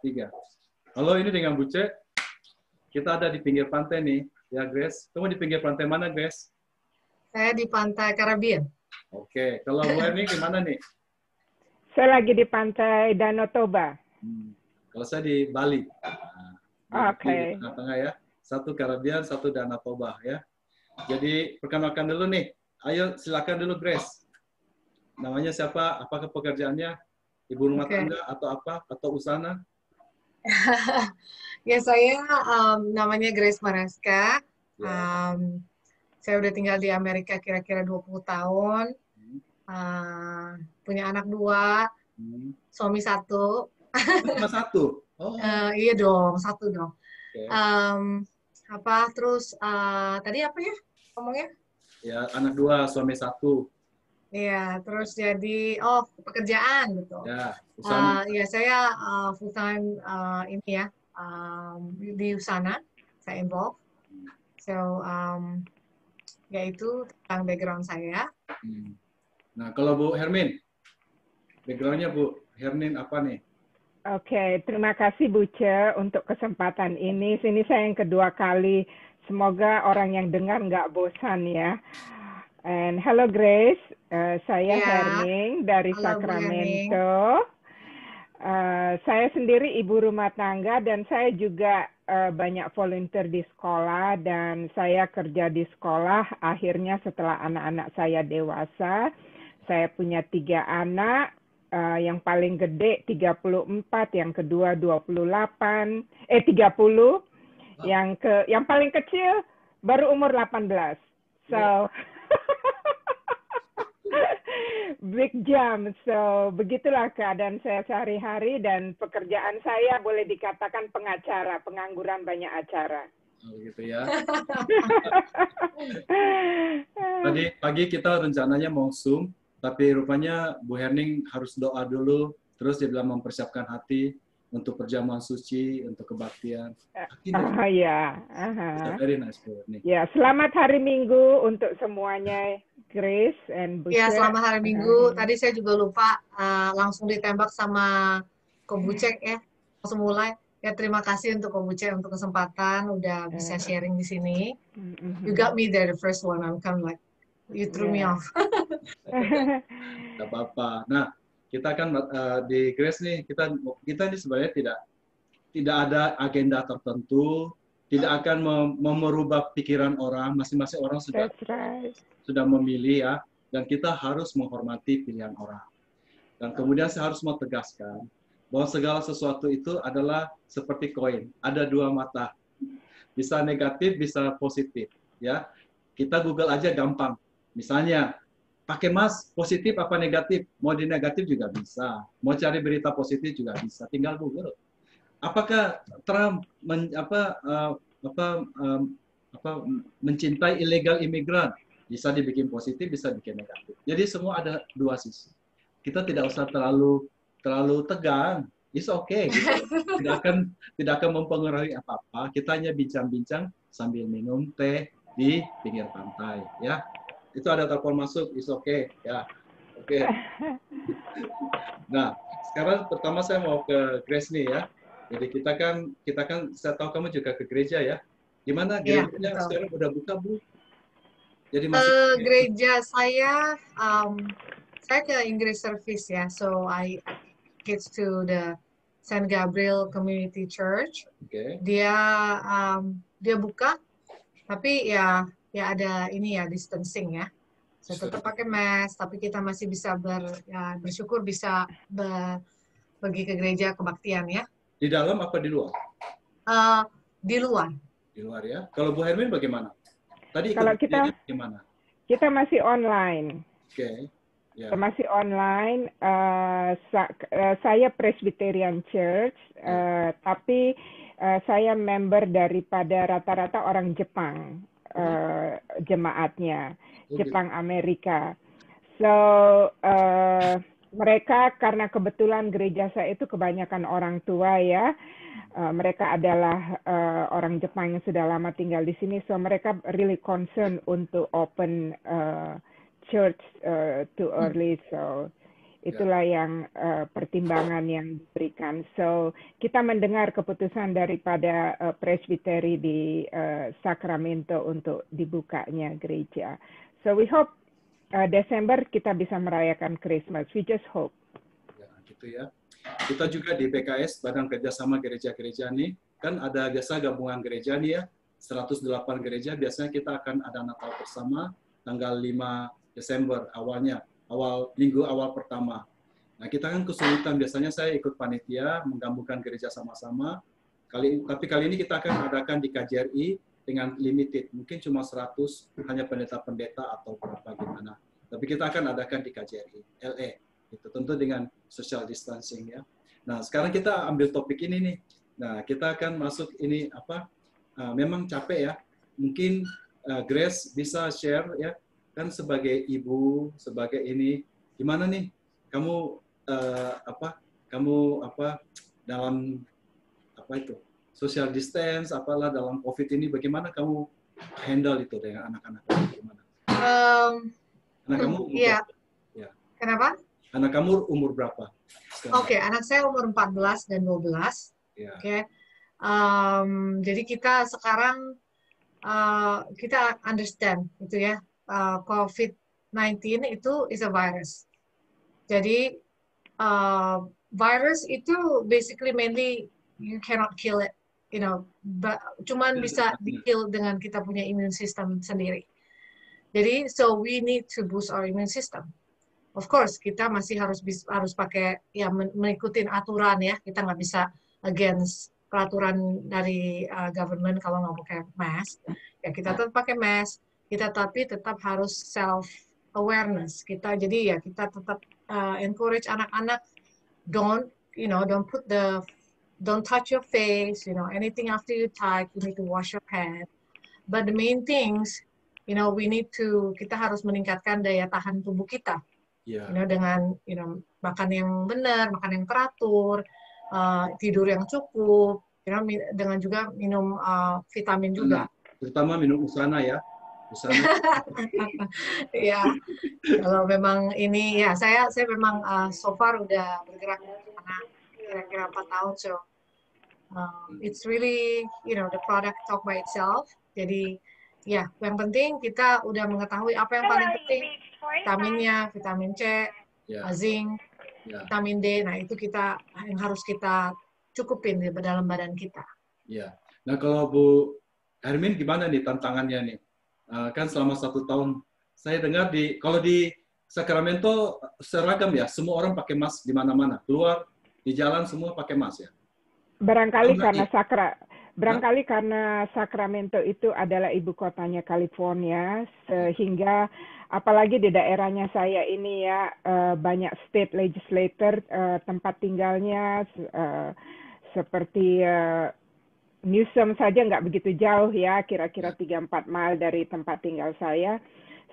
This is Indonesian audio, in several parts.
3. Halo, ini dengan Buce. Kita ada di pinggir pantai nih, ya Grace. Kamu di pinggir pantai mana, Grace? Saya di Pantai Caribbean. Oke, kalau Bu Erni gimana nih? Saya lagi di pantai Danau Toba. Kalau saya di Bali. Nah, di Oke. tengah-tengah ya. Satu Caribbean, satu Danau Toba ya. Jadi perkenalkan dulu nih. Ayo silakan dulu Grace. Namanya siapa? Apakah pekerjaannya ibu rumah tangga atau apa? Atau usaha? Ya, saya namanya Grace Maraska. Saya udah tinggal di Amerika kira-kira 20 tahun. Punya anak 2, suami 1. Cuma 1? Oh. Iya dong, 1 dong. Okay. Terus tadi apa ya ngomongnya? Ya, anak 2, suami 1. Iya, terus jadi pekerjaan gitu. Ya, ya saya full time ini ya di Usana, saya involve. So ya itu tentang background saya. Nah, kalau Bu Hermin, backgroundnya Bu Hermin apa nih? Oke, terima kasih Buce untuk kesempatan ini. Sini saya yang kedua kali. Semoga orang yang dengar nggak bosan ya. And hello Grace, saya Herning dari Sacramento. Saya sendiri ibu rumah tangga dan saya juga banyak volunteer di sekolah dan saya kerja di sekolah. Akhirnya setelah anak-anak saya dewasa, saya punya 3 anak. Yang paling gede 34, yang kedua 30. Yang paling kecil baru umur 18. So big jump. So begitulah keadaan saya sehari-hari dan pekerjaan saya boleh dikatakan pengacara, pengangguran banyak acara. Oh, gitu ya. Tadi pagi kita rencananya mau Zoom, tapi rupanya Bu Herning harus doa dulu, terus dia bilang mempersiapkan hati untuk perjamuan suci, untuk kebaktian. Ya. Very nice, Bu Herning. Ya, selamat hari Minggu untuk semuanya, Grace and Buce. Ya, selamat hari Minggu. Tadi saya juga lupa langsung ditembak sama Ko Buce ya, langsung mulai. Ya, terima kasih untuk Ko Buce untuk kesempatan udah bisa sharing di sini. You got me there the first one. I'm kind of like you threw me off. Gak apa-apa. Nah, kita kan di Grace nih, kita ini sebenarnya tidak ada agenda tertentu, tidak akan merubah pikiran orang, masing-masing orang sudah memilih ya, dan kita harus menghormati pilihan orang. Dan kemudian saya harus mau tegaskan bahwa segala sesuatu itu adalah seperti koin, ada 2 mata, bisa negatif, bisa positif. Ya, kita Google aja gampang. Misalnya, pakai mask positif apa negatif? Mau di negatif juga bisa. Mau cari berita positif juga bisa. Tinggal Google. Apakah Trump mencintai ilegal imigran? Bisa dibikin positif, bisa bikin negatif. Jadi semua ada 2 sisi. Kita tidak usah terlalu tegang. It's okay. Gitu. Tidak akan mempengaruhi apa-apa. Kita hanya bincang-bincang sambil minum teh di pinggir pantai. Ya. Itu ada telepon masuk, is okay ya, oke. Nah, sekarang pertama saya mau ke Grace nih ya. Jadi kita kan, saya tahu kamu juga ke gereja ya. Gimana gerejanya sekarang udah buka Bu? Jadi masih gereja saya ke English Service ya, so I get to the San Gabriel Community Church. Dia buka, tapi ya ada ini ya distancing ya. Saya tetap pakai mask, tapi kita masih bisa bersyukur bisa pergi ke gereja kebaktian ya. Di dalam apa di luar? Di luar. Di luar ya. Kalau Bu Hermin bagaimana? Tadi kalau kita gimana? Kita masih online. Oke. Yeah. Masih online. Saya Presbyterian Church, tapi saya member daripada rata-rata orang Jepang. Jemaatnya Jepang Amerika. So mereka karena kebetulan gereja saya itu kebanyakan orang tua ya. Mereka adalah orang Jepang yang sudah lama tinggal di sini. So mereka really concern untuk open church too early. So Itulah yang pertimbangan yang diberikan. So kita mendengar keputusan daripada presbiteri di Sacramento untuk dibukanya gereja. So we hope Desember kita bisa merayakan Christmas. We just hope. Ya, gitu ya. Kita juga di BKS, Badan Kerjasama Gereja-Gereja nih, kan ada biasa gabungan gereja nih ya, 108 gereja, biasanya kita akan ada Natal bersama tanggal 5 Desember minggu awal pertama. Nah, kita kan kesulitan, biasanya saya ikut panitia, menggabungkan gereja sama-sama, tapi kali ini kita akan adakan di KJRI dengan limited, mungkin cuma 100, hanya pendeta-pendeta atau berapa gimana. Tapi kita akan adakan di KJRI, LA, itu tentu dengan social distancing ya. Nah, sekarang kita ambil topik ini nih. Nah, kita akan masuk ini memang capek ya. Mungkin Grace bisa share ya, kan sebagai ibu, sebagai ini, gimana nih kamu dalam itu social distance, apalah dalam COVID ini, bagaimana kamu handle itu dengan anak-anak? Gimana? Anak kamu umur berapa? Ya. Kenapa? Anak kamu umur berapa? Oke, anak saya umur 14 dan 12. Ya. Oke. Jadi kita sekarang kita understand gitu ya, COVID-19 itu is a virus. Jadi virus itu basically mainly you cannot kill it, cuman bisa di-kill dengan kita punya immune system sendiri. Jadi so we need to boost our immune system. Of course kita masih harus pakai ya mengikuti aturan ya, kita nggak bisa against peraturan dari government kalau nggak pakai mask. Ya kita tetap pakai mask, tapi tetap harus self awareness kita. Jadi ya kita tetap encourage anak-anak don't touch your face, anything after you touch you need to wash your hands. But the main things, kita harus meningkatkan daya tahan tubuh kita. Dengan makan yang benar, makan yang teratur, tidur yang cukup, dengan juga minum vitamin juga. Terutama minum Usana ya. Ya, kalau memang ini ya saya memang so far udah bergerak karena kira-kira 4 tahun, so it's really the product talk by itself. Jadi ya yang penting kita udah mengetahui apa yang paling penting, vitaminnya, vitamin C, zinc, vitamin D. Nah itu yang harus kita cukupin di dalam badan kita. Ya. Nah kalau Bu Hermin gimana nih tantangannya nih? Kan selama 1 tahun saya dengar kalau di Sacramento seragam ya, semua orang pakai mask di mana-mana, keluar di jalan semua pakai mask ya. Barangkali karena Sacramento itu adalah ibu kotanya California, sehingga apalagi di daerahnya saya ini ya banyak state legislator tempat tinggalnya seperti Newsom saja nggak begitu jauh ya, kira-kira 3-4 mile dari tempat tinggal saya.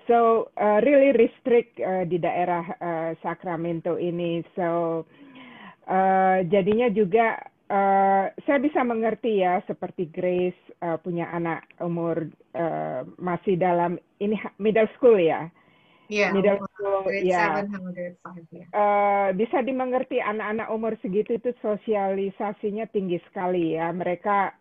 So really restrict di daerah Sacramento ini. So jadinya juga saya bisa mengerti ya, seperti Grace punya anak umur masih dalam ini middle school ya. Middle school ya. Bisa dimengerti anak-anak umur segitu itu sosialisasinya tinggi sekali ya. Mereka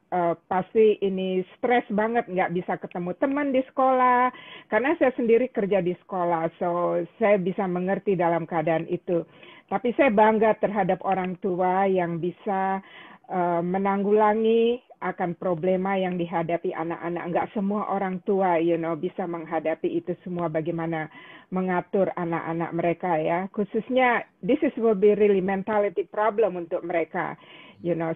pasti ini stres banget, nggak bisa ketemu teman di sekolah. Karena saya sendiri kerja di sekolah, so saya bisa mengerti dalam keadaan itu. Tapi saya bangga terhadap orang tua yang bisa menanggulangi akan problema yang dihadapi anak-anak. Nggak semua orang tua, bisa menghadapi itu semua, bagaimana mengatur anak-anak mereka ya. Khususnya, this will be really mentality problem untuk mereka.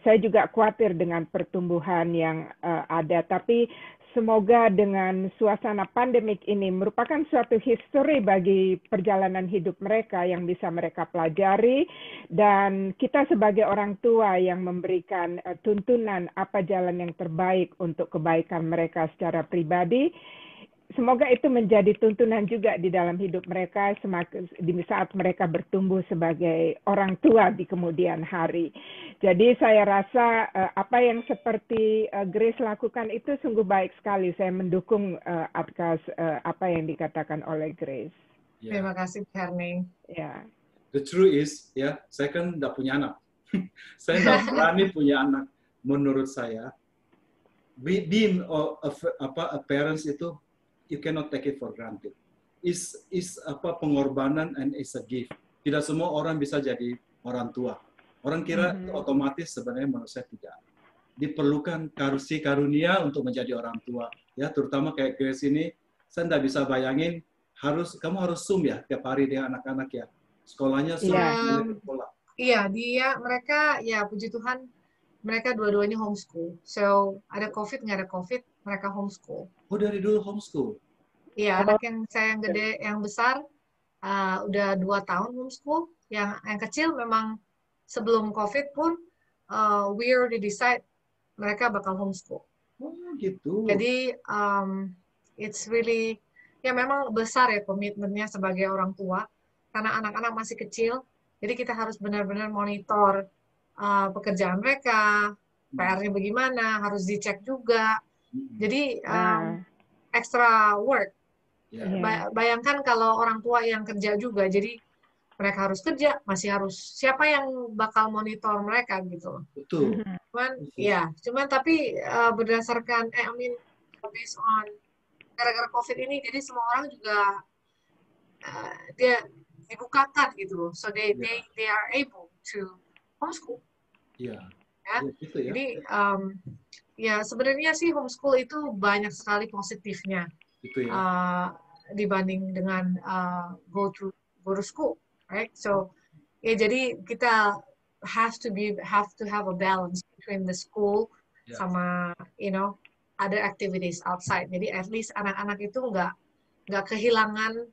Saya juga khawatir dengan pertumbuhan yang ada, tapi semoga dengan suasana pandemik ini merupakan suatu history bagi perjalanan hidup mereka yang bisa mereka pelajari, dan kita sebagai orang tua yang memberikan tuntunan apa jalan yang terbaik untuk kebaikan mereka secara pribadi. Semoga itu menjadi tuntunan juga di dalam hidup mereka di saat mereka bertumbuh sebagai orang tua di kemudian hari. Jadi saya rasa apa yang seperti Grace lakukan itu sungguh baik sekali. Saya mendukung atas apa yang dikatakan oleh Grace. Terima kasih, Herning. Ya. the truth is, ya, saya kan nggak punya anak. Saya nggak berani punya anak. Menurut saya, being a parents itu, you cannot take it for granted. Is apa pengorbanan and is a gift. Tidak semua orang bisa jadi orang tua. Orang kira otomatis, sebenarnya menurut saya tidak. Diperlukan karunia untuk menjadi orang tua. Ya, terutama kayak Grace ini, saya nggak bisa bayangin kamu harus Zoom ya tiap hari dengan anak-anak ya. Sekolahnya Zoom. Sekolah. Iya, mereka ya puji Tuhan mereka dua-duanya homeschool. So ada COVID nggak ada COVID, mereka homeschool. Oh, dari dulu homeschool. Iya, anak saya yang gede, yang besar udah 2 tahun homeschool. Yang kecil memang sebelum COVID pun we already decide mereka bakal homeschool. Oh, gitu. Jadi it's really ya memang besar ya komitmennya sebagai orang tua karena anak-anak masih kecil. Jadi kita harus benar-benar monitor pekerjaan mereka, PR-nya bagaimana, harus dicek juga. Jadi extra work. Bayangkan kalau orang tua yang kerja juga, jadi mereka harus kerja, masih harus siapa yang bakal monitor mereka gitu. Betul. Cuman tapi berdasarkan based on gara-gara COVID ini, jadi semua orang juga dia dibukakan gitu loh, so they are able to homeschool. Iya. Ya. Gitu ya. Jadi ya sebenarnya sih homeschool itu banyak sekali positifnya gitu ya. Dibanding dengan go to school, right? So ya jadi kita have to have a balance between the school sama other activities outside. Jadi at least anak-anak itu nggak kehilangan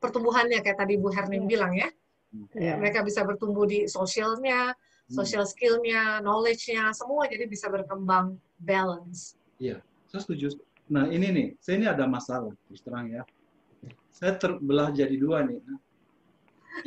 pertumbuhannya kayak tadi Bu Herning bilang ya. Mereka bisa bertumbuh di sosialnya, social skill-nya, knowledge-nya, semua jadi bisa berkembang balance. Iya, saya setuju. Nah ini nih, saya ini ada masalah, terus terang ya. Saya terbelah jadi 2 nih.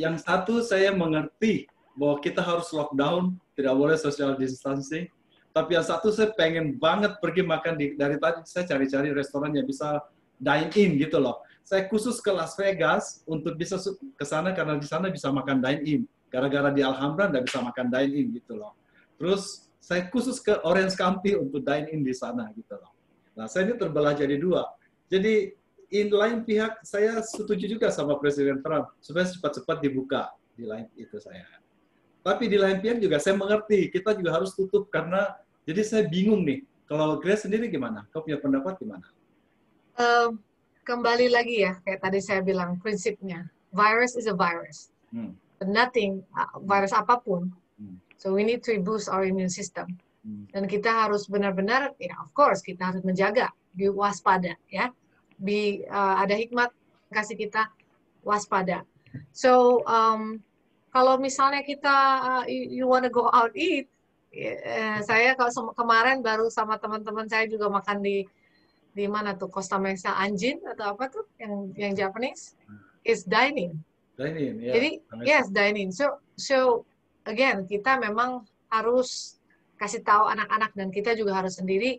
Yang satu saya mengerti bahwa kita harus lockdown, tidak boleh social distancing. Tapi yang satu saya pengen banget pergi makan dari tadi saya cari-cari restoran yang bisa dine in gitu loh. Saya khusus ke Las Vegas untuk bisa ke sana karena di sana bisa makan dine in. Gara-gara di Alhambra nggak bisa makan dine in gitu loh. Terus saya khusus ke Orange County untuk dine in di sana gitu loh. Nah saya ini terbelah jadi 2. Jadi in lain pihak saya setuju juga sama Presiden Trump supaya cepat-cepat dibuka di lain itu saya. Tapi di lain pihak juga saya mengerti kita juga harus tutup karena jadi saya bingung nih. Kalau Grace sendiri gimana? Kau punya pendapat gimana? Kembali lagi ya, kayak tadi saya bilang prinsipnya, virus is a virus. Nothing, virus apapun. So we need to boost our immune system. Dan kita harus benar-benar, ya of course kita harus menjaga, be waspada ya. Ada hikmat kasih kita waspada. So kalau misalnya kita you wanna go out eat, saya kalau kemarin baru sama teman-teman saya juga makan di mana tuh Costa Mesa Anjin atau apa tuh yang Japanese is dining. Dining, ya. Jadi yes dining. So again kita memang harus kasih tahu anak-anak dan kita juga harus sendiri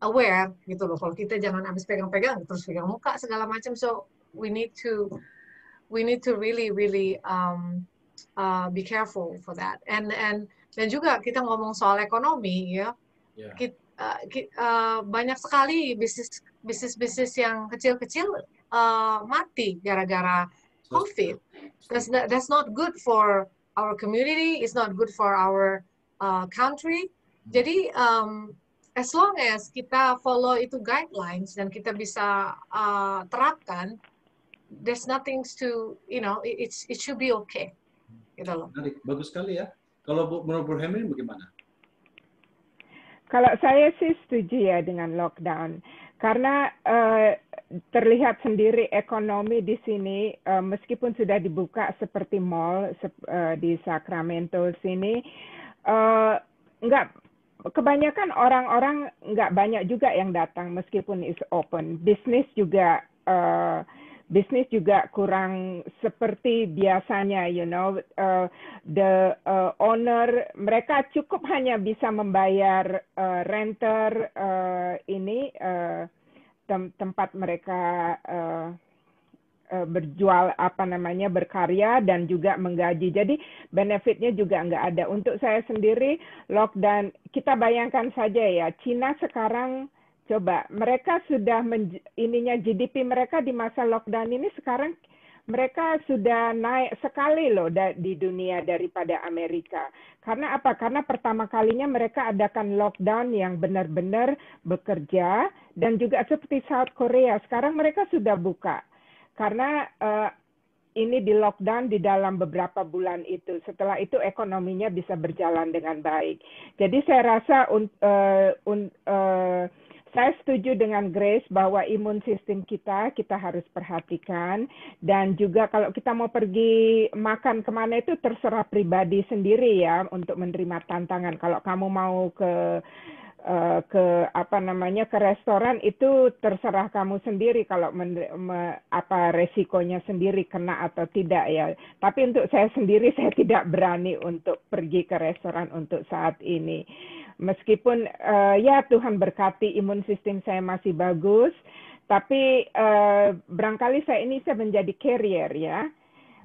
aware gitu loh. Kalau kita jangan habis pegang-pegang terus pegang muka segala macam. So we need to really be careful for that. Dan juga kita ngomong soal ekonomi ya. Banyak sekali bisnis yang kecil-kecil mati gara-gara COVID. That's not good for our community. It's not good for our country. Jadi as long as kita follow itu guidelines dan kita bisa terapkan, there's nothing to it should be okay. Gitu loh. Bagus sekali ya. Kalau menurut Bu Herning bagaimana? Kalau saya sih setuju ya dengan lockdown, karena terlihat sendiri ekonomi di sini, meskipun sudah dibuka seperti mall di Sacramento sini, kebanyakan orang-orang nggak banyak juga yang datang meskipun is open. Bisnis juga kurang seperti biasanya, the owner mereka cukup hanya bisa membayar renter tempat mereka berjual berkarya dan juga menggaji. Jadi benefitnya juga nggak ada. Untuk saya sendiri lockdown, kita bayangkan saja ya, Cina sekarang coba mereka sudah GDP mereka di masa lockdown ini sekarang mereka sudah naik sekali loh di dunia daripada Amerika. Karena apa? Karena pertama kalinya mereka adakan lockdown yang benar-benar bekerja, dan juga seperti South Korea sekarang mereka sudah buka. Karena ini di lockdown di dalam beberapa bulan itu. Setelah itu ekonominya bisa berjalan dengan baik. Jadi saya rasa saya setuju dengan Grace bahwa imun sistem kita harus perhatikan, dan juga kalau kita mau pergi makan kemana itu terserah pribadi sendiri ya untuk menerima tantangan. Kalau kamu mau ke restoran itu terserah kamu sendiri kalau resikonya sendiri kena atau tidak ya. Tapi untuk saya sendiri saya tidak berani untuk pergi ke restoran untuk saat ini. Meskipun ya Tuhan berkati imun sistem saya masih bagus, tapi barangkali saya menjadi carrier ya.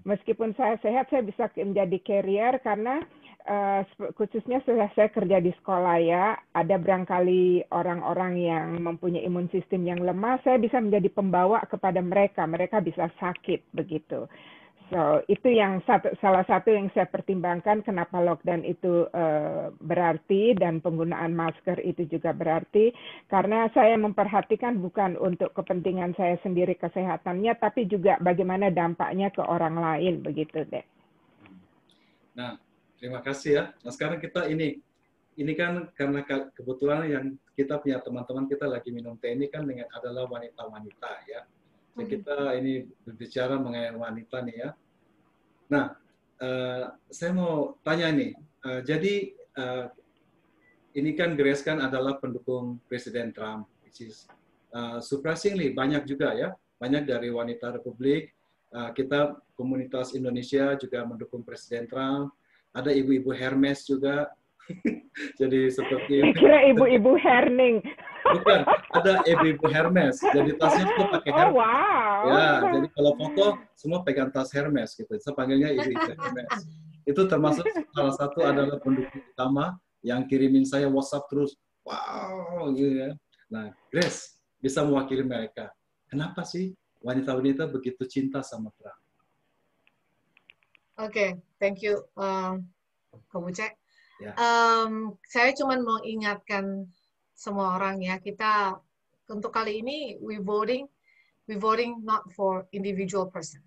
Meskipun saya sehat, saya bisa menjadi carrier karena khususnya setelah saya kerja di sekolah ya, ada barangkali orang-orang yang mempunyai imun sistem yang lemah, saya bisa menjadi pembawa kepada mereka, mereka bisa sakit begitu. So, itu yang salah satu yang saya pertimbangkan kenapa lockdown itu berarti, dan penggunaan masker itu juga berarti, karena saya memperhatikan bukan untuk kepentingan saya sendiri kesehatannya, tapi juga bagaimana dampaknya ke orang lain, begitu deh. Nah, terima kasih ya. Nah, sekarang kita ini kan karena kebetulan yang kita punya teman-teman kita lagi minum teh ini kan adalah wanita-wanita ya. Jadi kita ini berbicara mengenai wanita nih ya. Nah, saya mau tanya nih. Jadi ini kan Grace kan adalah pendukung Presiden Trump, which is surprisingly banyak juga ya, banyak dari wanita Republik. Kita komunitas Indonesia juga mendukung Presiden Trump. Ada ibu-ibu Hermes juga. Jadi seperti kira ibu-ibu Herning. Bukan, ada ibu-ibu Hermes. Jadi tasnya itu pakai Hermes. Oh, wow. Ya, jadi kalau foto semua pegang tas Hermes gitu. Saya panggilnya ibu-ibu Hermes. Itu termasuk salah satu adalah pendukung utama yang kirimin saya WhatsApp terus. Wow, gitu ya. Nah, Grace bisa mewakili mereka. Kenapa sih wanita-wanita begitu cinta sama Trump? Oke, thank you, Kak Bucek. Ya. Saya cuma mau ingatkan semua orang ya, kita untuk kali ini we voting not for individual person.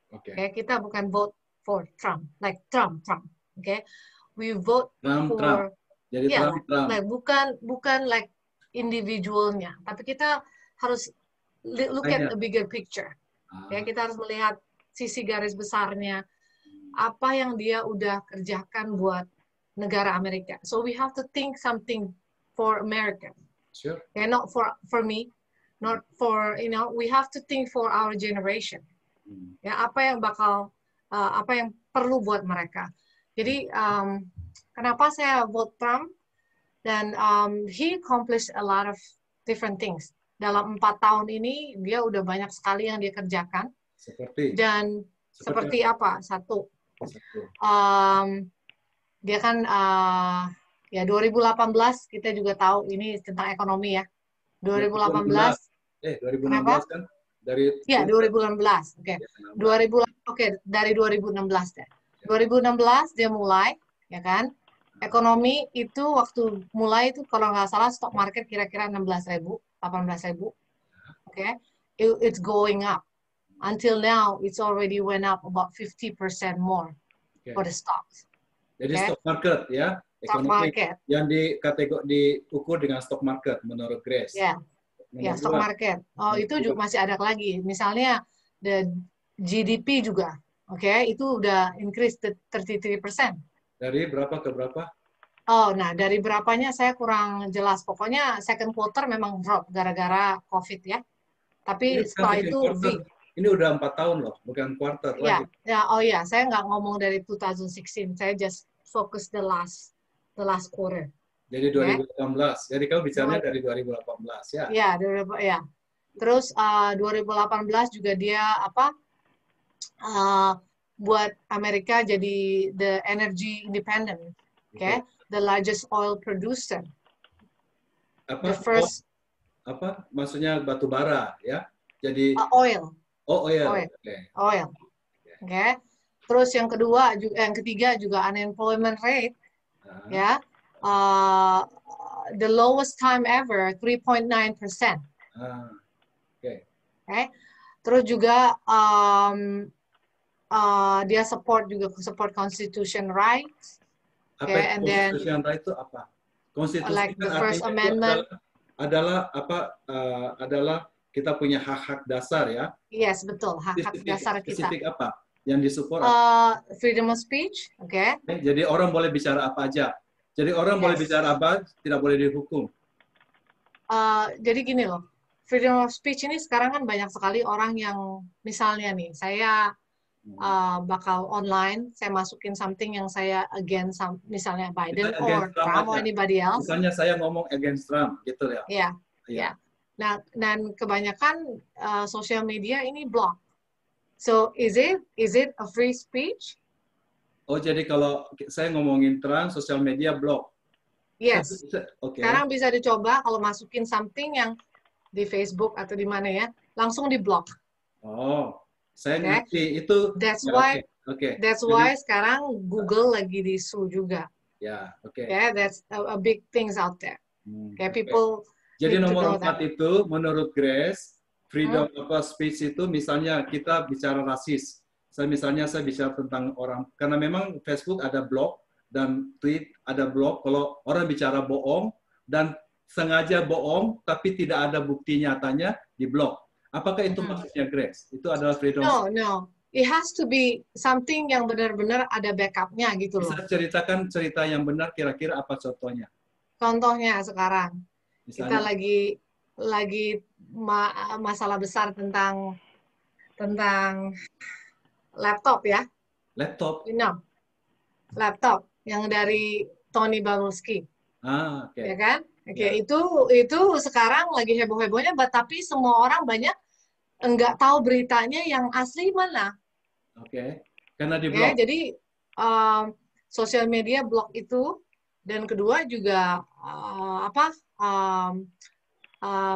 Okay, kita bukan vote for Trump, like Trump. Okay, we vote for Jadi Trump. Like, bukan like individualnya, tapi kita harus look at the bigger picture. Ya, kita harus melihat sisi garis besarnya, apa yang dia udah kerjakan buat negara Amerika. So we have to think something for America. Sure. Yeah, not for me, not for, we have to think for our generation. Ya, apa yang perlu buat mereka. Jadi kenapa saya vote Trump? Dan he accomplished a lot of different things. Dalam 4 tahun ini dia udah banyak sekali yang dia kerjakan. Seperti apa? Satu. Dia kan ya 2018 kita juga tahu ini tentang ekonomi ya. 2018 2016 kan dari 2016. Oke. Dari 2016 deh. 2016 dia mulai ya kan. Ekonomi itu waktu mulai itu kalau nggak salah stock market kira-kira 16.000, 18.000. Oke. It's going up. Until now it's already went up about 50% more for the stocks. Jadi stock market ya, ekonomi yang diukur dengan stock market menurut Grace. Ya, stock market. Oh, itu juga masih ada lagi. Misalnya the GDP juga, itu udah increase 33%. Dari berapa ke berapa? Oh, nah dari berapanya saya kurang jelas. Pokoknya second quarter memang drop gara-gara COVID ya. Tapi setelah itu ini udah 4 tahun loh, bukan quarter lagi. Ya, saya nggak ngomong dari 2016, saya just focus the last quarter. Jadi 2018. Jadi kamu bicaranya dari 2018 ya? Ya. Terus 2018 juga dia buat Amerika jadi the energy independent, okay? The largest oil producer. Apa? The first maksudnya batu bara ya. Jadi oil. Oh, oil. Oil. Okay. Terus yang kedua yang ketiga juga unemployment rate ya. The lowest time ever 3.9%. Okay. Terus juga dia support constitution rights. Okay, and constitution right itu apa? Konstitusi like the kan First artinya Amendment adalah kita punya hak-hak dasar ya. Yes, betul, hak-hak dasar kita. Spesifik apa yang disupport? Freedom of speech, Jadi orang boleh bicara apa aja. Jadi orang boleh bicara apa, tidak boleh dihukum. Jadi gini loh, freedom of speech ini sekarang kan banyak sekali orang yang misalnya nih, saya bakal online, saya masukin something yang saya against misalnya Biden or Trump or anybody else. Misalnya saya ngomong against Trump, gitu ya. Iya. Nah, dan kebanyakan social media ini block. So is it a free speech? Oh, jadi kalau saya ngomongin Trump, social media block. Yes. Sekarang bisa dicoba kalau masukin something yang di Facebook atau di mana ya, langsung di block. Oh, saya ngerti itu. That's why sekarang Google lagi di-sue juga. That's a big things out there. People. Jadi nomor 4 itu menurut Grace, freedom of speech itu misalnya kita bicara rasis. Misalnya saya bicara tentang orang, karena memang Facebook ada blog dan tweet ada blog kalau orang bicara bohong dan sengaja bohong tapi tidak ada bukti nyatanya di blog. Apakah itu maksudnya Grace? Itu adalah freedom? No. It has to be something yang benar-benar ada backupnya gitu loh. Bisa ceritakan cerita yang benar kira-kira apa contohnya? Contohnya sekarang misalnya, kita lagi masalah besar tentang laptop ya. Laptop? Laptop yang dari Tony Bawlsky. Ya kan? Itu sekarang lagi heboh-hebohnya, tapi semua orang banyak enggak tahu beritanya yang asli mana. Karena di blog. Jadi sosial media blog itu, dan kedua juga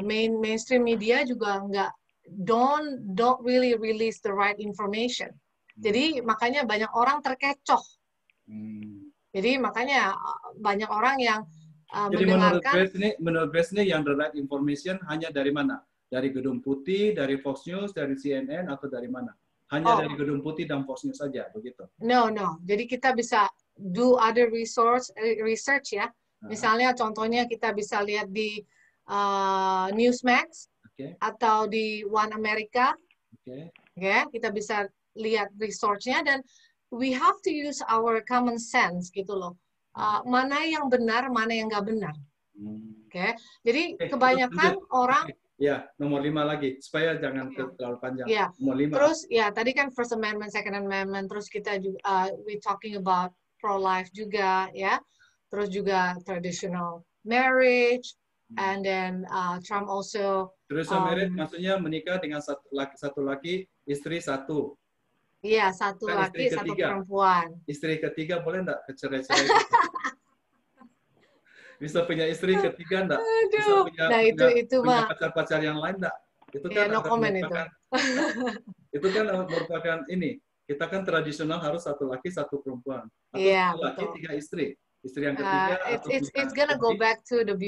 mainstream media juga enggak don't really release the right information. Jadi makanya banyak orang terkecoh. Jadi makanya banyak orang yang jadi mendengarkan. menurut Grace ini yang the right information hanya dari mana? Dari Gedung Putih, dari Fox News, dari CNN, atau dari mana? Hanya dari Gedung Putih dan Fox News saja, begitu? No. Jadi kita bisa do other research ya. Misalnya contohnya kita bisa lihat di Newsmax atau di One America. Kita bisa lihat research-nya, dan we have to use our common sense gitu loh. Mana yang benar, mana yang nggak benar. Jadi kebanyakan orang. Ya, nomor 5 lagi supaya jangan terlalu panjang. Nomor 5. Terus tadi kan First Amendment, Second Amendment, terus kita juga we talking about pro-life juga ya. Terus juga traditional marriage, and then Trump also. Traditional marriage maksudnya menikah dengan satu laki, istri satu. Iya, satu kan laki, satu perempuan. Istri ketiga boleh enggak cerai-cerai? Bisa punya istri ketiga enggak? Bisa punya pacar-pacar yang lain enggak? Itu kan no comment itu. Itu kan merupakan ini. Kita kan tradisional harus satu laki, satu perempuan. Atau satu laki, 3 istri. Istri yang ketiga. It's gonna go back to the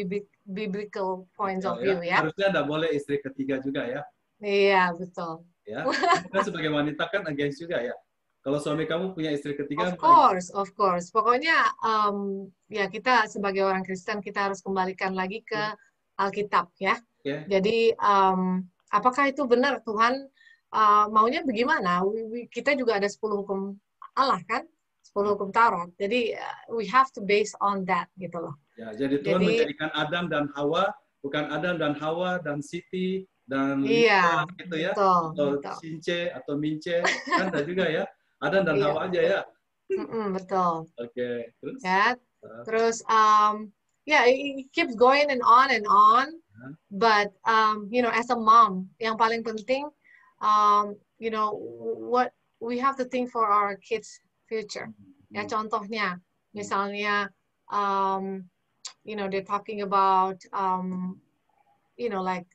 biblical points of view ya. Harusnya enggak boleh istri ketiga juga ya. Iya, betul. Ya, kan sebagai wanita kan against juga ya. Kalau suami kamu punya istri ketiga, of course. Pokoknya ya kita sebagai orang Kristen kita harus kembalikan lagi ke Alkitab ya. Jadi apakah itu benar Tuhan maunya bagaimana? Kita juga ada 10 hukum Allah kan, 10 hukum Taurat. Jadi we have to base on that gitu loh. Ya, jadi Tuhan menjadikan Adam dan Hawa, bukan Adam dan Hawa dan Siti dan gitu ya, atau Since atau Mince, kan ada juga ya, Adam dan Hawa aja ya. Betul. Terus? Ya, terus it keeps going and on, but as a mom, yang paling penting, what we have to think for our kids' future. Ya, contohnya, misalnya, you know, they're talking about, you know, like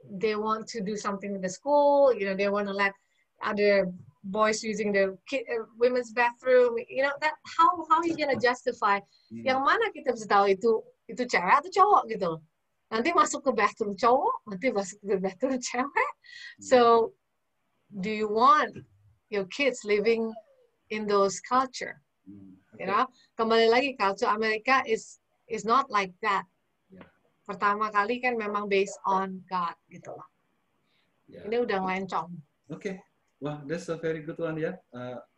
they want to do something with the school, you know, they want to let other boys using the women's bathroom, you know, that how you gonna justify? Yang mana kita bisa tahu itu cewek atau cowok gitu loh. Nanti masuk ke bathroom cowok, nanti masuk ke bathroom cewek. So, do you want your kids living in those culture? You know, kembali lagi culture Amerika is not like that. Pertama kali kan memang based on God gitu loh. Ini udah ngelencong. Oke. Wah, that's a very good one ya.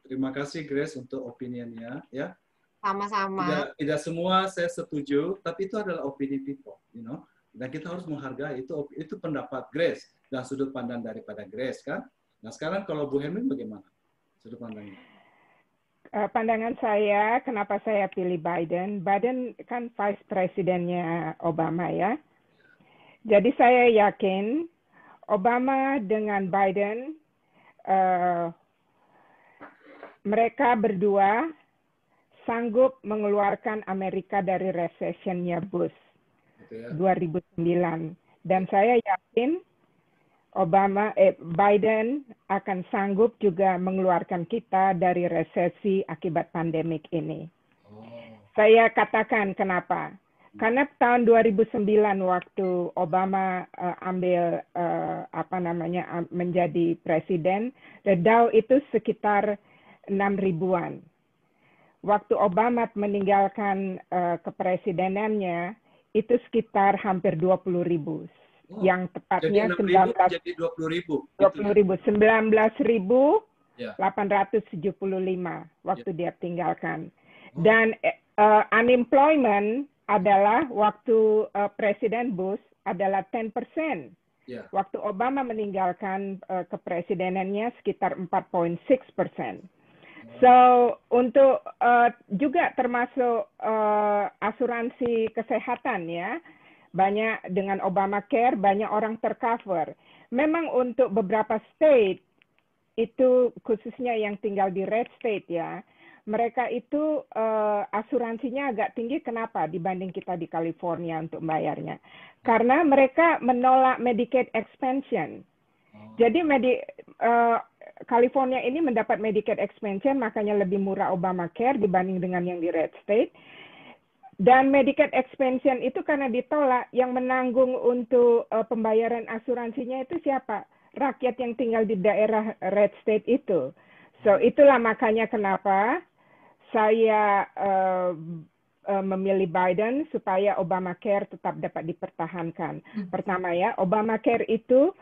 Terima kasih Grace untuk opiniannya ya. Sama-sama. Tidak semua saya setuju, tapi itu adalah opini people, you know. Dan kita harus menghargai itu pendapat Grace dan sudut pandang daripada Grace kan. Nah, sekarang kalau Bu Hermin bagaimana sudut pandangnya? Pandangan saya, kenapa saya pilih Biden? Biden kan vice presidennya Obama ya. Jadi saya yakin Obama dengan Biden, mereka berdua sanggup mengeluarkan Amerika dari resessionnya Bush 2009. Dan saya yakin Biden akan sanggup juga mengeluarkan kita dari resesi akibat pandemik ini. Saya katakan kenapa. Karena tahun 2009 waktu Obama menjadi presiden, the Dow itu sekitar 6.000-an. Waktu Obama meninggalkan kepresidenannya, itu sekitar hampir 20.000. Yang tepatnya jadi 20.000. 19.875 waktu dia tinggalkan. Dan unemployment adalah waktu Presiden Bush adalah 10%. Waktu Obama meninggalkan kepresidenannya sekitar 4.6%. So untuk juga termasuk asuransi kesehatan ya. Banyak dengan Obamacare, banyak orang tercover. Memang untuk beberapa state, itu khususnya yang tinggal di red state ya, mereka itu asuransinya agak tinggi. Kenapa dibanding kita di California untuk membayarnya? Karena mereka menolak Medicaid expansion. Jadi California ini mendapat Medicaid expansion, makanya lebih murah Obamacare dibanding dengan yang di red state. Dan Medicaid expansion itu karena ditolak, yang menanggung untuk pembayaran asuransinya itu siapa? Rakyat yang tinggal di daerah red state itu. So itulah makanya kenapa saya memilih Biden supaya Obamacare tetap dapat dipertahankan. Pertama ya, Obamacare itu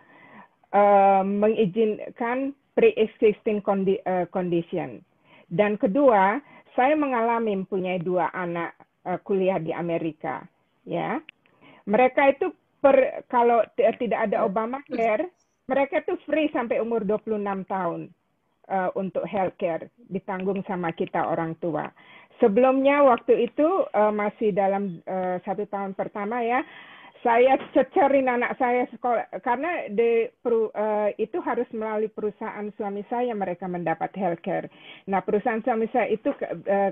mengizinkan pre-existing condition. Dan kedua, saya mengalami mempunyai 2 anak kuliah di Amerika, ya. Mereka itu kalau tidak ada Obamacare, mereka itu free sampai umur 26 tahun untuk healthcare, ditanggung sama kita orang tua. Sebelumnya waktu itu masih dalam 1 tahun pertama ya, saya cecerin anak saya sekolah karena itu harus melalui perusahaan suami saya mereka mendapat healthcare. Nah perusahaan suami saya itu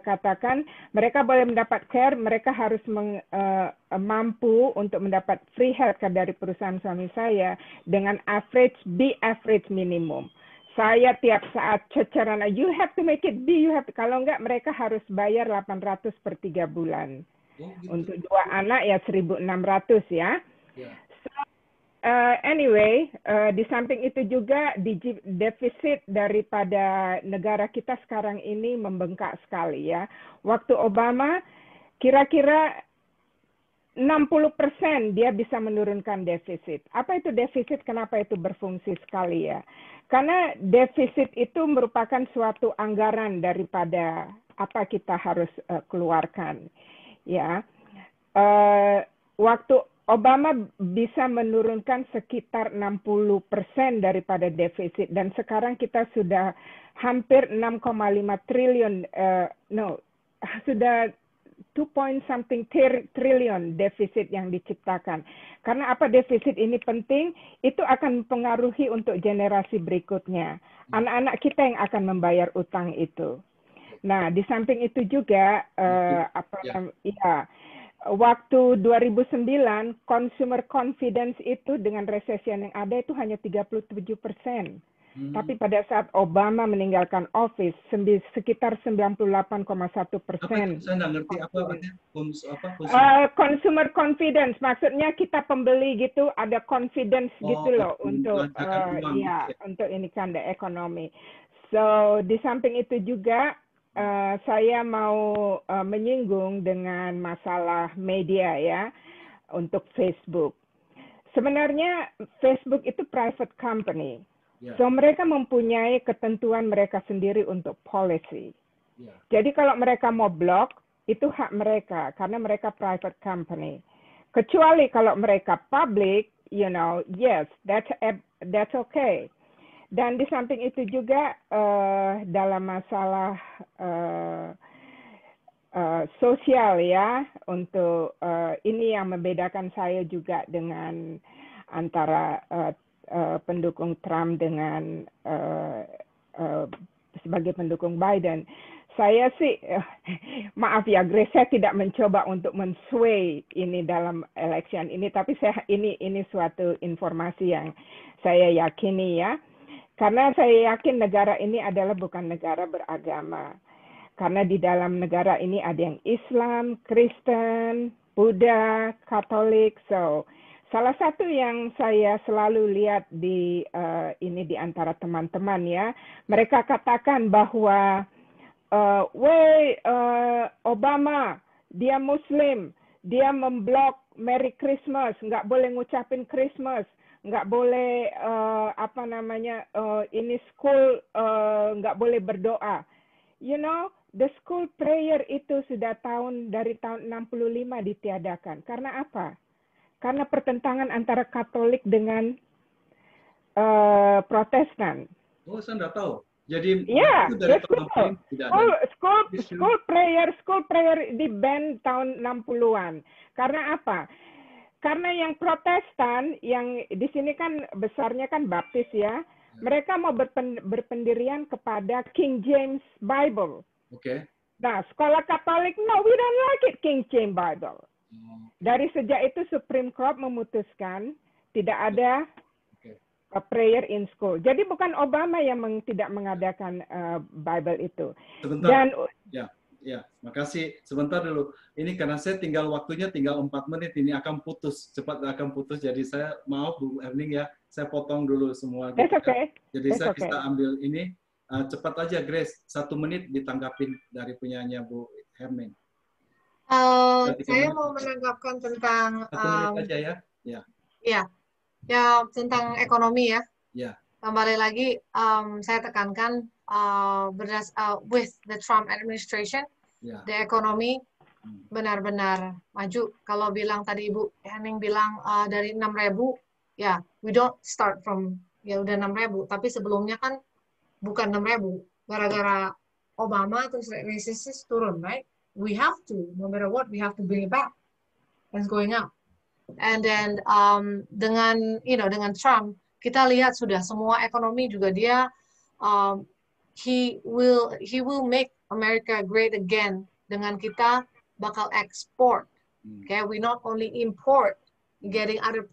katakan mereka boleh mendapat care, mereka harus mampu untuk mendapat free healthcare dari perusahaan suami saya dengan average minimum. Saya tiap saat ceceran, you have to make it B, kalau enggak mereka harus bayar 800 per 3 bulan. Untuk 2 anak ya 1.600 ya. So, anyway, di samping itu juga defisit daripada negara kita sekarang ini membengkak sekali ya. Waktu Obama kira-kira 60% dia bisa menurunkan defisit. Apa itu defisit? Kenapa itu berfungsi sekali ya? Karena defisit itu merupakan suatu anggaran daripada apa kita harus keluarkan. Ya, waktu Obama bisa menurunkan sekitar 60% daripada defisit dan sekarang kita sudah hampir 6,5 triliun, sudah point something triliun defisit yang diciptakan. Karena apa defisit ini penting? Itu akan mempengaruhi untuk generasi berikutnya. Anak-anak kita yang akan membayar utang itu. Nah, di samping itu juga waktu 2009 consumer confidence itu dengan resesi yang ada itu hanya 37%. Tapi pada saat Obama meninggalkan office, sekitar 98,1%. Saya nggak ngerti apa artinya consumer confidence, maksudnya kita pembeli gitu ada confidence gitu loh untuk untuk ini kan the economy. So di samping itu juga saya mau menyinggung dengan masalah media ya untuk Facebook. Sebenarnya Facebook itu private company. So mereka mempunyai ketentuan mereka sendiri untuk policy. Jadi kalau mereka mau blok, itu hak mereka karena mereka private company. Kecuali kalau mereka public, yes, that's okay. Dan di samping itu juga dalam masalah sosial ya, untuk ini yang membedakan saya juga dengan antara pendukung Trump dengan sebagai pendukung Biden. Saya sih, maaf ya Grace, saya tidak mencoba untuk men-sway ini dalam election ini, tapi ini suatu informasi yang saya yakini ya. Karena saya yakin negara ini adalah bukan negara beragama. Karena di dalam negara ini ada yang Islam, Kristen, Buddha, Katolik. So, salah satu yang saya selalu lihat di ini di antara teman-teman ya, mereka katakan bahwa Obama, dia Muslim, dia memblok Merry Christmas, nggak boleh ngucapin Christmas, nggak boleh ini school nggak boleh berdoa. The school prayer itu sudah dari tahun 65 ditiadakan. Karena apa? Karena pertentangan antara Katolik dengan Protestan. Oh, saya nggak tahu. Jadi itu dari tahun school prayer di ban tahun 60-an. Karena apa? Karena yang Protestan, yang di sini kan besarnya kan Baptis ya, mereka mau berpendirian kepada King James Bible. Oke. Nah, sekolah Katolik, no, we don't like it, King James Bible. Dari sejak itu Supreme Court memutuskan tidak ada prayer in school. Jadi bukan Obama yang tidak mengadakan Bible itu. Sebentar. Makasih. Sebentar dulu. Ini karena saya waktunya tinggal 4 menit. Ini akan putus. Cepat akan putus. Jadi saya maaf Bu Herning ya. Saya potong dulu semua. That's okay. Jadi saya bisa ambil ini. Cepat aja Grace. 1 menit ditanggapin dari punyanya Bu Herning. Saya mau menanggapkan tentang 1 menit aja ya. Ya tentang ekonomi ya. Ya. Kembali lagi saya tekankan with the Trump administration, the ekonomi benar-benar maju. Kalau bilang tadi Ibu Henning bilang dari 6.000, ya we don't start from udah 6.000, tapi sebelumnya kan bukan 6.000. Gara-gara Obama terus resesi turun, right? We have to, no matter what, we have to bring it back. It's going up. And then dengan Trump kita lihat sudah semua ekonomi juga dia he will make America great again. Dengan kita bakal export. Okay, we not only import, getting other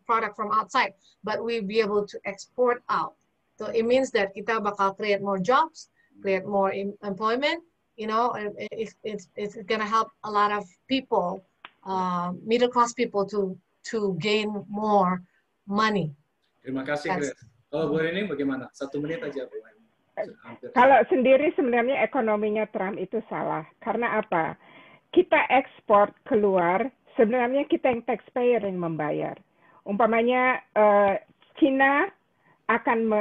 product from outside, but we be able to export out. So it means that kita bakal create more jobs, create more employment. It's gonna help a lot of people, middle class people to gain more money. Terima kasih, Grace. Kalau Bu Henning bagaimana? 1 menit aja, Bu. Kalau sendiri sebenarnya ekonominya Trump itu salah. Karena apa? Kita ekspor keluar, sebenarnya kita yang taxpayer yang membayar. Umpamanya Cina akan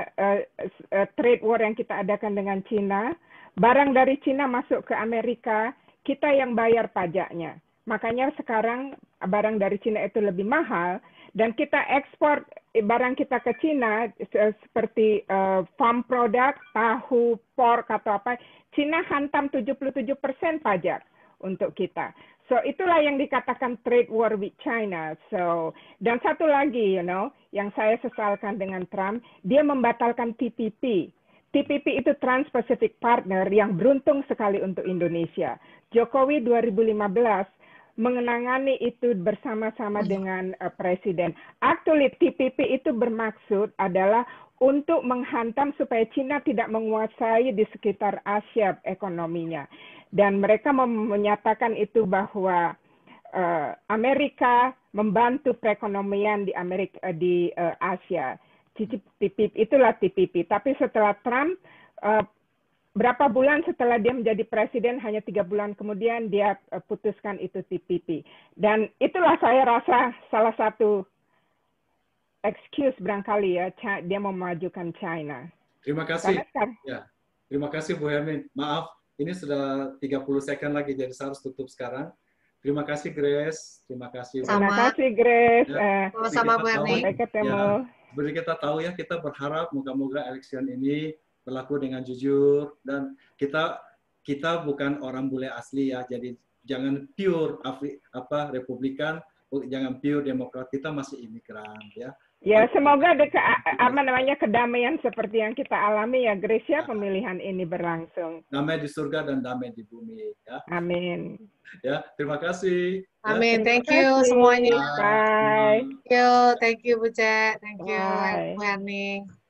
trade war yang kita adakan dengan Cina, barang dari Cina masuk ke Amerika, kita yang bayar pajaknya. Makanya sekarang barang dari Cina itu lebih mahal, dan kita ekspor barang kita ke Cina seperti farm product, tahu, pork atau apa, Cina hantam 77% pajak. untuk kita. So itulah yang dikatakan trade war with China. So dan satu lagi, yang saya sesalkan dengan Trump, dia membatalkan TPP. TPP itu Trans-Pacific Partner yang beruntung sekali untuk Indonesia. Jokowi 2015 mengenangani itu bersama-sama dengan Presiden. Actually TPP itu bermaksud adalah untuk menghantam supaya Cina tidak menguasai di sekitar Asia ekonominya. Dan mereka menyatakan itu bahwa Amerika membantu perekonomian di Asia. TPP, itulah TPP. Tapi setelah Trump, berapa bulan setelah dia menjadi presiden, hanya 3 bulan kemudian dia putuskan itu TPP. Dan itulah saya rasa salah satu excuse barangkali ya, dia memajukan China. Terima kasih. Ya, terima kasih Bu Hermin. Maaf, ini sudah 30 second lagi, jadi saya harus tutup sekarang. Terima kasih Grace. Terima kasih. Terima kasih Grace. Sama-sama Bu Hermin. Sampai ketemu. Seperti kita tahu ya, kita berharap moga-moga election ini berlaku dengan jujur, dan kita bukan orang bule asli ya, jadi jangan pure Republikan, jangan pure Demokrat, kita masih imigran ya. Ya, semoga ada kedamaian seperti yang kita alami ya, Grace, ya, pemilihan ini berlangsung. Damai di surga dan damai di bumi ya. Amin. Ya, terima kasih. Amin. Thank you semuanya. Bye. Thank you Bu Ce. Thank you Bu Herning.